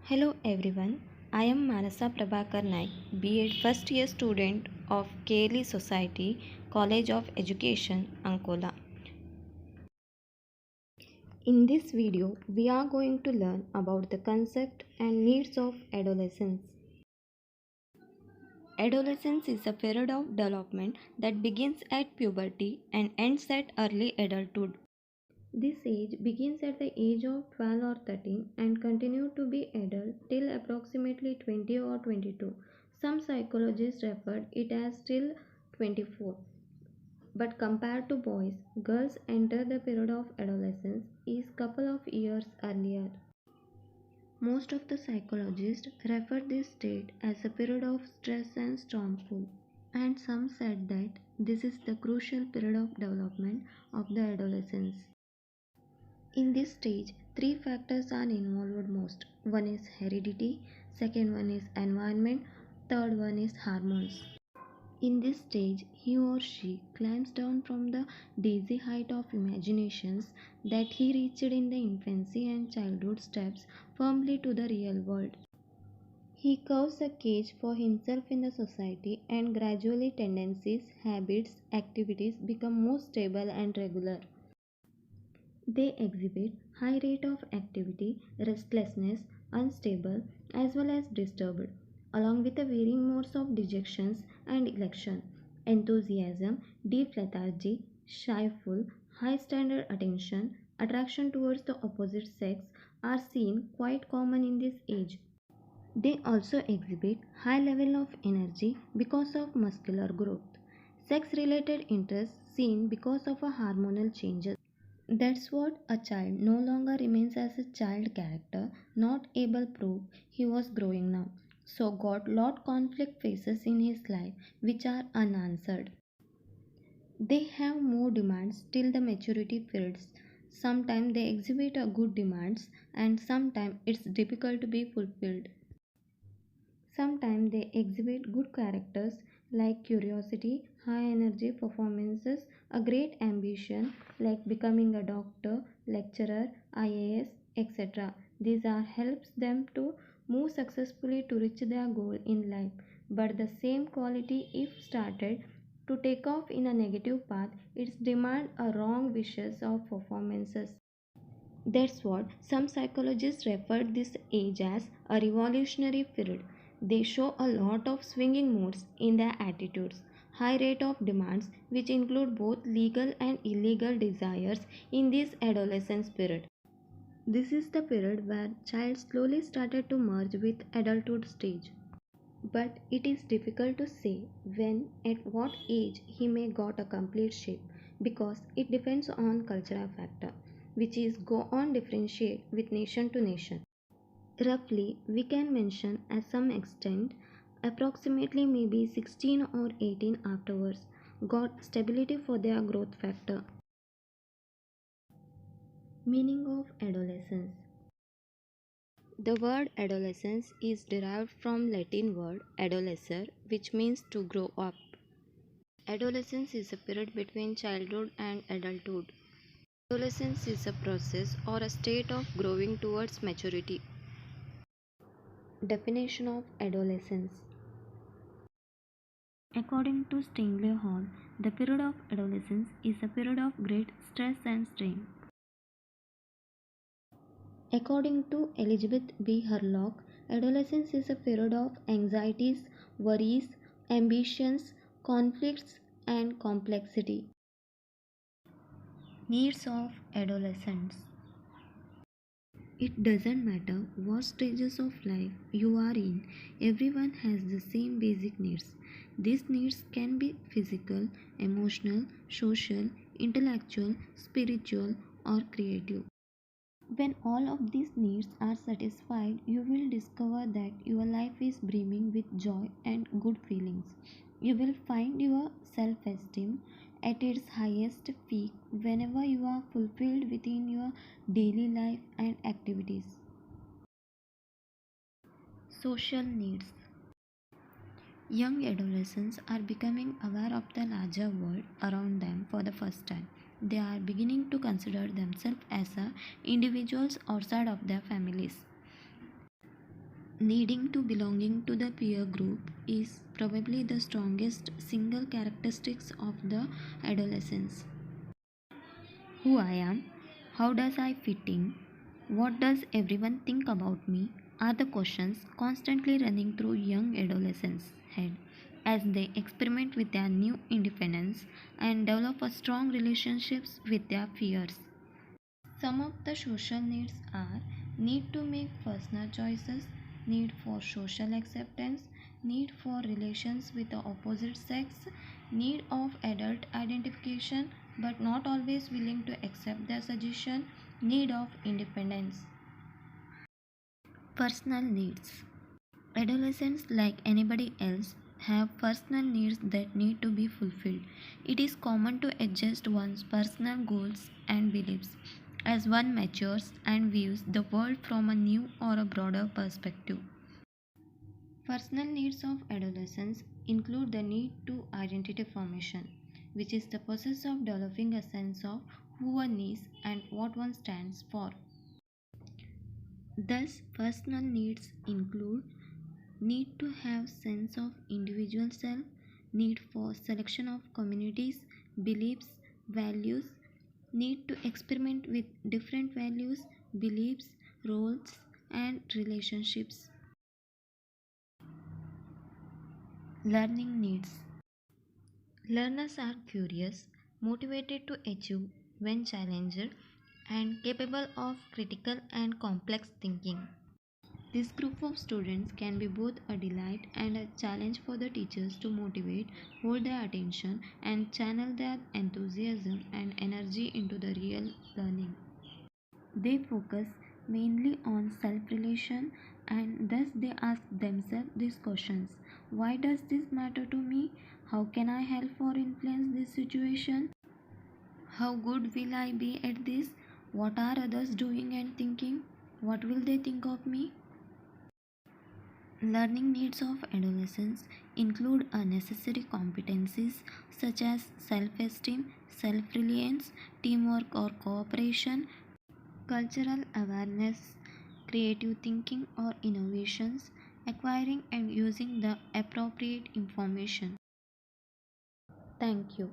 Hello everyone, I am Manasa Prabhakar Naik, B.ed first year student of Keli Society, College of Education, Ankola. In this video, we are going to learn about the concept and needs of adolescence. Adolescence is a period of development that begins at puberty and ends at early adulthood. This age begins at the age of 12 or 13 and continue to be adult till approximately 20 or 22. Some psychologists refer it as till 24. But compared to boys, girls enter the period of adolescence is couple of years earlier. Most of the psychologists refer this state as a period of stress and stormful, and some said that this is the crucial period of development of the adolescence. In this stage, three factors are involved most. One is heredity, second one is environment, third one is hormones. In this stage, he or she climbs down from the daisy height of imaginations that he reached in the infancy and childhood steps firmly to the real world. He carves a cage for himself in the society and gradually tendencies, habits, activities become more stable and regular. They exhibit high rate of activity, restlessness, unstable as well as disturbed, along with the varying modes of dejections and election, enthusiasm, deep lethargy, shyful, high standard attention, attraction towards the opposite sex are seen quite common in this age. They also exhibit high level of energy because of muscular growth, sex related interests seen because of a hormonal changes. That's what a child no longer remains as a child character, not able prove he was growing now. So got lot conflict phases in his life which are unanswered. They have more demands till the maturity periods. Sometimes they exhibit a good demands and sometimes it's difficult to be fulfilled. Sometimes they exhibit good characters like curiosity, high energy performances, a great ambition like becoming a doctor, lecturer, IAS, etc. These are helps them to move successfully to reach their goal in life. But the same quality if started to take off in a negative path, it's demand a wrong wishes of performances. That's what some psychologists refer this age as a revolutionary period. They show a lot of swinging moods in their attitudes, high rate of demands which include both legal and illegal desires in this adolescence period. This is the period where child slowly started to merge with adulthood stage. But it is difficult to say when at what age he may got a complete shape because it depends on cultural factor which is go on differentiate with nation to nation. Roughly we can mention at some extent approximately maybe 16 or 18 afterwards got stability for their growth factor. Meaning of adolescence. The word adolescence is derived from Latin word adolescere which means to grow up. Adolescence is a period between childhood and adulthood. Adolescence is a process or a state of growing towards maturity. Definition of adolescence. According to Stingley Hall, the period of adolescence is a period of great stress and strain. According to Elizabeth B. Hurlock, adolescence is a period of anxieties, worries, ambitions, conflicts, and complexity. Needs of adolescents. It doesn't matter what stages of life you are in, everyone has the same basic needs. These needs can be physical, emotional, social, intellectual, spiritual, or creative. When all of these needs are satisfied, you will discover that your life is brimming with joy and good feelings. You will find your self esteem at its highest peak whenever you are fulfilled within your daily life and activities. Social needs. Young adolescents are becoming aware of the larger world around them for the first time. They are beginning to consider themselves as individuals outside of their families. Needing to belonging to the peer group is probably the strongest single characteristics of the adolescence. Who I am, how does I fit in, what does everyone think about me are the questions constantly running through young adolescents' head as they experiment with their new independence and develop a strong relationships with their fears. Some of the social needs are need to make personal choices, need for social acceptance, need for relations with the opposite sex, need of adult identification but not always willing to accept their suggestion, need of independence. Personal needs. Adolescents, like anybody else, have personal needs that need to be fulfilled. It is common to adjust one's personal goals and beliefs as one matures and views the world from a new or a broader perspective. Personal needs of adolescents include the need to identity formation, which is the process of developing a sense of who one is and what one stands for. Thus, personal needs include need to have sense of individual self, need for selection of communities, beliefs, values, need to experiment with different values, beliefs, roles, and relationships. Learning needs. Learners are curious, motivated to achieve when challenged, and capable of critical and complex thinking. This group of students can be both a delight and a challenge for the teachers to motivate, hold their attention, and channel their enthusiasm and energy into the real learning. They focus mainly on self relation and thus they ask themselves these questions: why does this matter to me? How can I help or influence this situation? How good will I be at this? What are others doing and thinking? What will they think of me? Learning needs of adolescents include necessary competencies such as self esteem, self reliance, teamwork or cooperation, cultural awareness, creative thinking or innovations, acquiring and using the appropriate information. Thank you.